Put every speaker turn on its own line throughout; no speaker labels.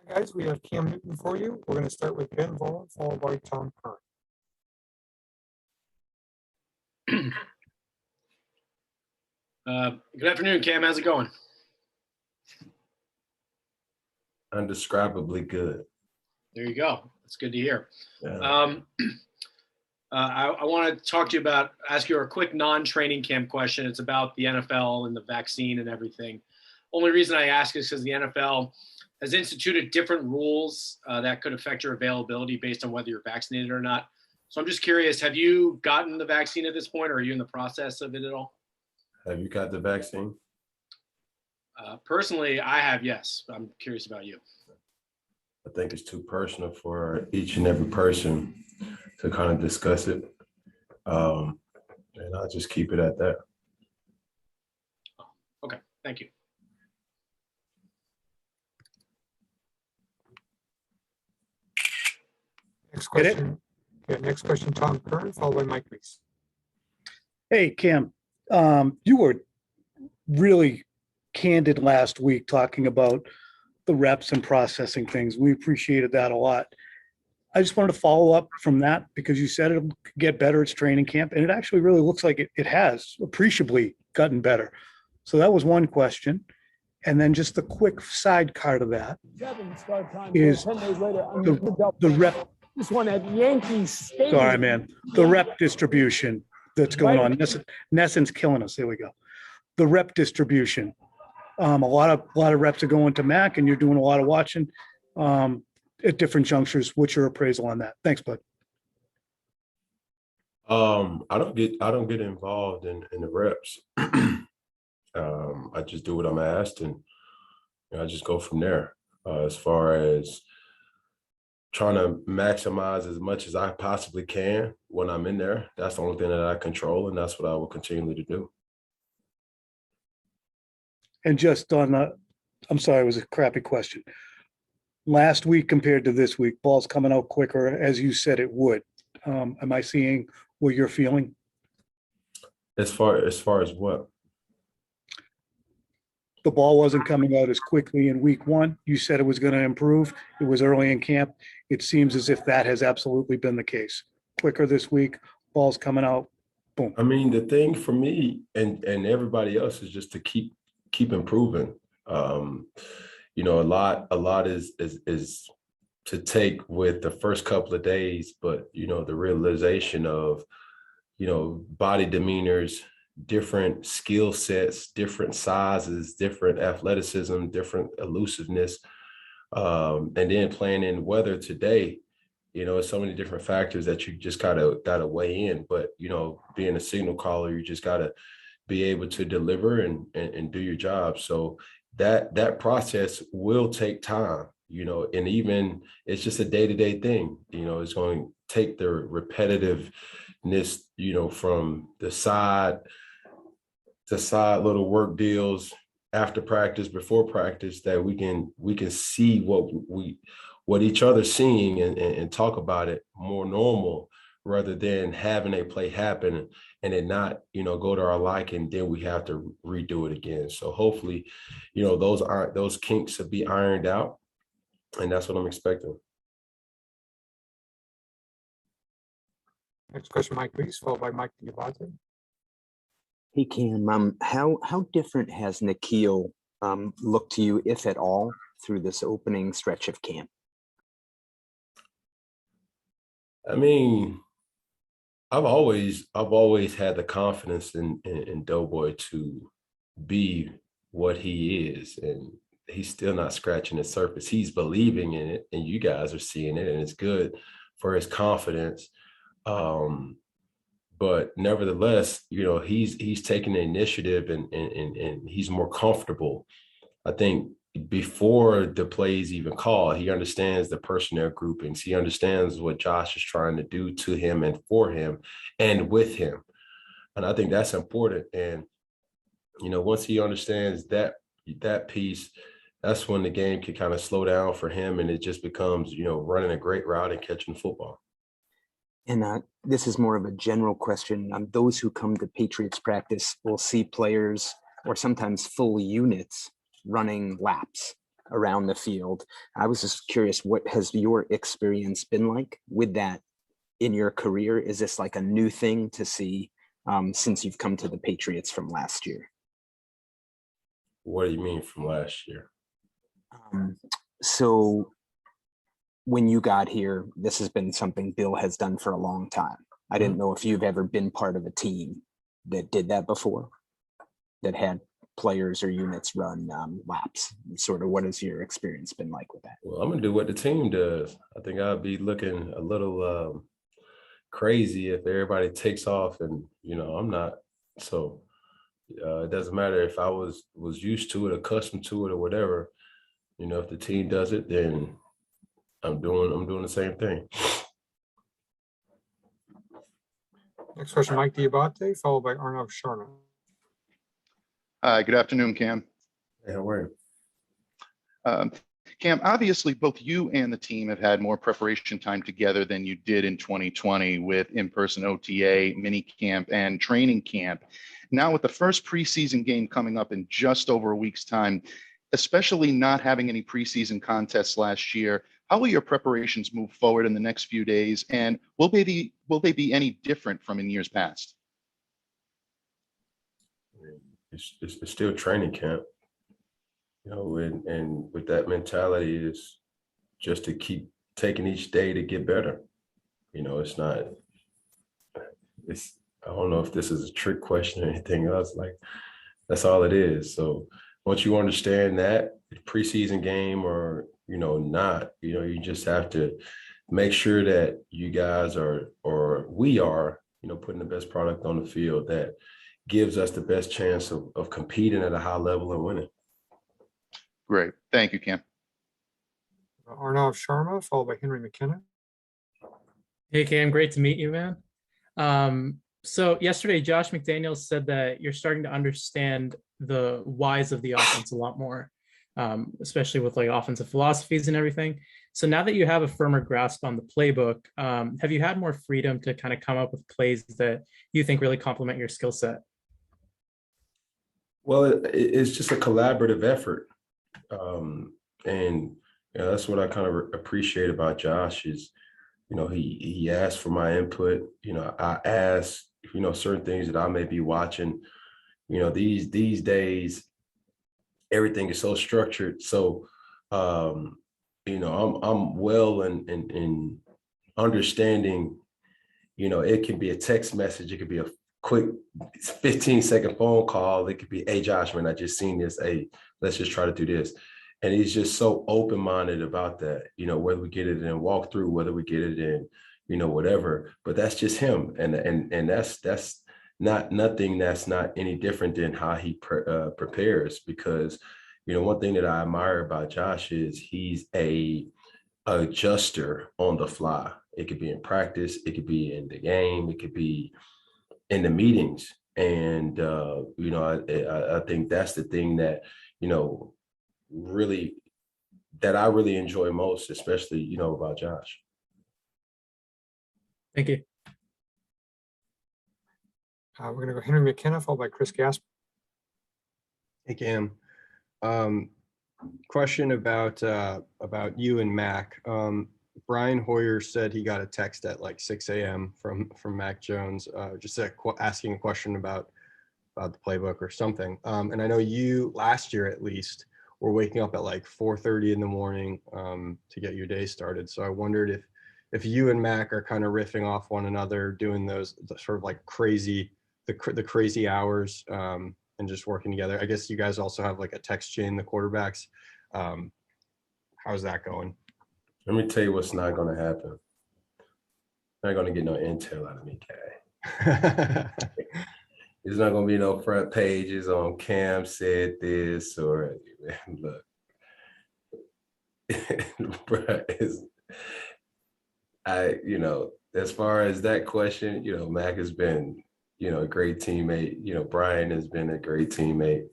Guys, we have Cam Newton for you. We're going to start with Ben Volin, followed by Tom Kern.
Good afternoon, Cam. How's it going?
Indescribably good.
There you go. That's good to hear.
Yeah.
I want to ask you a quick non-training camp question. It's about the NFL and the vaccine and everything. Only reason I ask is because the NFL has instituted different rules that could affect your availability based on whether you're vaccinated or not. So I'm just curious, have you gotten the vaccine at this point, or are you in the process of it at all?
Have you got the vaccine?
Personally, I have, yes. I'm curious about you.
I think it's too personal for each and every person to kind of discuss it. And I'll just keep it at that.
Okay, thank you.
Next question. Yeah, next question, Tom Kern, followed by Mike Reese.
Hey, Cam, you were really candid last week talking about the reps and processing things. We appreciated that a lot. I just wanted to follow up from that because you said it'll get better. It's training camp, and it actually really looks like it has appreciably gotten better. So that was one question. And then just the quick sidecar to that is the rep.
This one at Yankees Stadium.
Sorry, man. The rep distribution that's going on. Nesson's killing us. Here we go. The rep distribution. A lot of reps are going to Mac, and you're doing a lot of watching at different junctures. What's your appraisal on that? Thanks, bud.
I don't get involved in the reps. I just do what I'm asked, and I just go from there. As far as trying to maximize as much as I possibly can when I'm in there, that's the only thing that I control, and that's what I will continue to do.
And just on I'm sorry, it was a crappy question. Last week compared to this week, ball's coming out quicker, as you said it would. Am I seeing what you're feeling?
As far as what?
The ball wasn't coming out as quickly in week one. You said it was going to improve. It was early in camp. It seems as if that has absolutely been the case. Quicker this week, ball's coming out, boom.
I mean, the thing for me and everybody else is just to keep improving. A lot is to take with the first couple of days, but the realization of body demeanors, different skill sets, different sizes, different athleticism, different elusiveness, and then playing in weather today, it's so many different factors that you just gotta weigh in. But being a signal caller, you just gotta be able to deliver and do your job. So that process will take time, and even it's just a day-to-day thing. It's going to take the repetitiveness, from the side little work deals after practice, before practice, that we can see what each other's seeing and talk about it more normal, rather than having a play happen and it not, go to our liking, then we have to redo it again. So hopefully, those kinks will be ironed out, and that's what I'm expecting.
Next question, Mike Reese, followed by Mike Diabate.
Hey, Cam, how different has N'Keal looked to you, if at all, through this opening stretch of camp?
I mean, I've always had the confidence in Doughboy to be what he is, and he's still not scratching the surface. He's believing in it, and you guys are seeing it, and it's good for his confidence. But nevertheless, he's taking the initiative and he's more comfortable. I think before the plays even called, he understands the personnel groupings. He understands what Josh is trying to do to him and for him and with him. And I think that's important. And, once he understands that piece, that's when the game can kind of slow down for him, and it just becomes, running a great route and catching the football.
And this is more of a general question. Those who come to Patriots practice will see players, or sometimes full units, running laps. around the field. I was just curious, what has your experience been like with that in your career? Is this like a new thing to see since you've come to the Patriots from last year?
What do you mean from last year?
So when you got here, this has been something Bill has done for a long time. I didn't know if you've ever been part of a team that did that before, that had players or units run laps. Sort of, what has your experience been like with that?
Well, I'm gonna do what the team does. I think I'd be looking a little crazy if everybody takes off and I'm not. So it doesn't matter if I was used to it, accustomed to it, or whatever. If the team does it, then I'm doing the same thing.
Next question, Mike Diabate, followed by Arnav Sharma.
Hi, good afternoon, Cam.
Hey, how are
you? Cam, obviously both you and the team have had more preparation time together than you did in 2020 with in-person OTA, mini camp, and training camp. Now with the first preseason game coming up in just over a week's time, especially not having any preseason contests last year, how will your preparations move forward in the next few days, and will they be any different from in years past?
It's still training camp, and with that mentality is just to keep taking each day to get better. It's not. I don't know if this is a trick question or anything else. Like, that's all it is. So once you understand that preseason game or not, you just have to make sure that you guys are, or we are, putting the best product on the field that gives us the best chance of competing at a high level and winning.
Great. Thank you, Cam.
Arnav Sharma, followed by Henry McKenna.
Hey, Cam, great to meet you, man. So yesterday, Josh McDaniels said that you're starting to understand the whys of the offense a lot more, especially with like offensive philosophies and everything. So now that you have a firmer grasp on the playbook, have you had more freedom to kind of come up with plays that you think really complement your skill set?
Well, it's just a collaborative effort. And that's what I kind of appreciate about Josh is, he asked for my input. I asked, certain things that I may be watching. These days, everything is so structured. So, I'm well in understanding, it can be a text message. It could be a quick 15-second phone call. It could be, hey, Josh, man, I just seen this. Hey, let's just try to do this. And he's just so open-minded about that, whether we get it in walkthrough, whether we get it in, whatever, but that's just him. And that's not nothing that's not any different than how he prepares, because, one thing that I admire about Josh is he's a adjuster on the fly. It could be in practice, it could be in the game, it could be in the meetings. And, I think that's the thing that, really, that I really enjoy most, especially, about Josh.
Thank you.
We're going to go Henry McKenna, followed by Chris Gasper.
Hey, Cam. Question about you and Mac. Brian Hoyer said he got a text at like 6 a.m. from Mac Jones, just asking a question about the playbook or something. And I know you last year at least were waking up at like 4:30 in the morning to get your day started. So I wondered if you and Mac are kind of riffing off one another, doing those sort of like the crazy hours and just working together. I guess you guys also have like a text chain, the quarterbacks. How's that going?
Let me tell you what's not going to happen. Not going to get no intel out of me, Kai. There's not going to be no front pages on Cam said this or look. As far as that question, Mac has been, a great teammate. Brian has been a great teammate.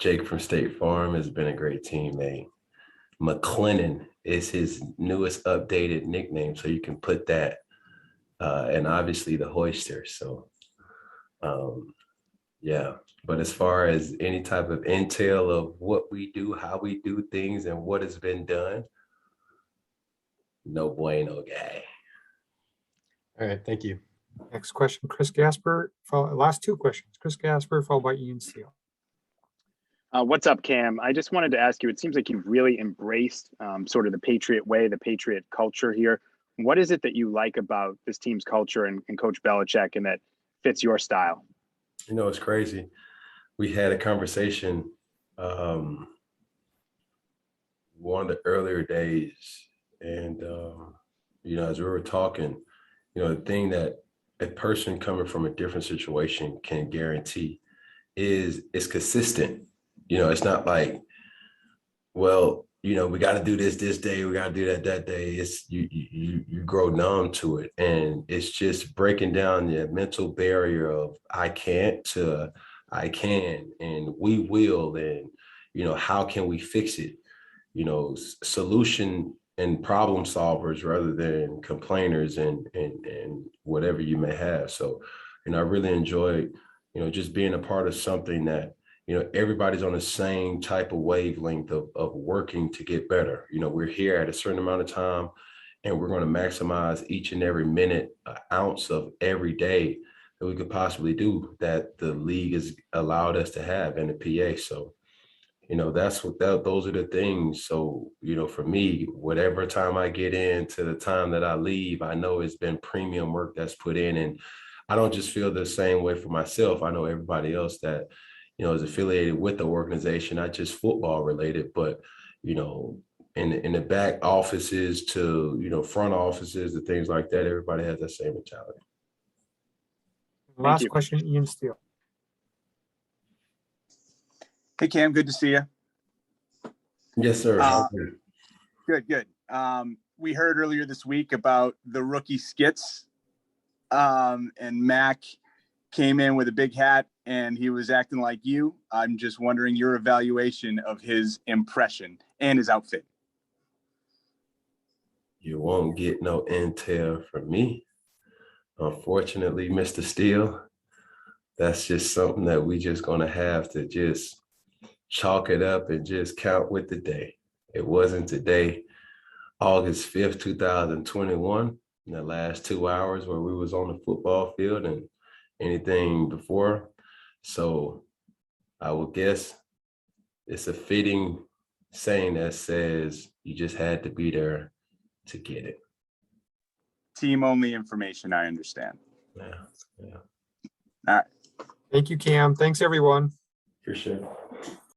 Jake from State Farm has been a great teammate. McLennan is his newest updated nickname, so you can put that. And obviously the Hoister. So, Yeah. But as far as any type of intel of what we do, how we do things, and what has been done, no bueno, guy.
All right, thank you.
Next question, Chris Gasper. Last two questions, Chris Gasper, followed by Ian Steele.
What's up, Cam? I just wanted to ask you, it seems like you've really embraced sort of the Patriot way, the Patriot culture here. What is it that you like about this team's culture and Coach Belichick and that fits your style?
You know, it's crazy. We had a conversation one of the earlier days, and you know, as we were talking, you know, the thing that a person coming from a different situation can guarantee is it's consistent. You know, it's not like, well, you know, we got to do this day, we got to do that day. It's you grow numb to it, and it's just breaking down the mental barrier of I can't to I can, and we will, and you know, how can we fix it? You know, solution and problem solvers rather than complainers and whatever you may have. So, you know, I really enjoyed, you know, just being a part of something that, you know, everybody's on the same type of wavelength of working to get better. You know, we're here at a certain amount of time, and we're going to maximize each and every minute, ounce of every day that we could possibly do that the league has allowed us to have in the PA. So, you know, those are the things. So, you know, for me, whatever time I get in to the time that I leave, I know it's been premium work that's put in. And I don't just feel the same way for myself. I know everybody else that, you know, is affiliated with the organization, not just football related, but, you know, in the back offices to, you know, front offices and things like that, everybody has that same mentality.
Last question, Ian Steele.
Hey, Cam, good to see you.
Yes, sir.
Good. We heard earlier this week about the rookie skits, and Mac came in with a big hat and he was acting like you. I'm just wondering your evaluation of his impression and his outfit.
You won't get no intel from me. Unfortunately, Mr. Steele, that's just something that we just gonna have to just chalk it up and just count with the day. It wasn't today, August 5th, 2021, in the last 2 hours where we was on the football field and anything before. So I would guess it's a fitting saying that says you just had to be there to get it.
Team only information, I understand.
Yeah.
All right.
Thank you, Cam. Thanks, everyone.
For sure.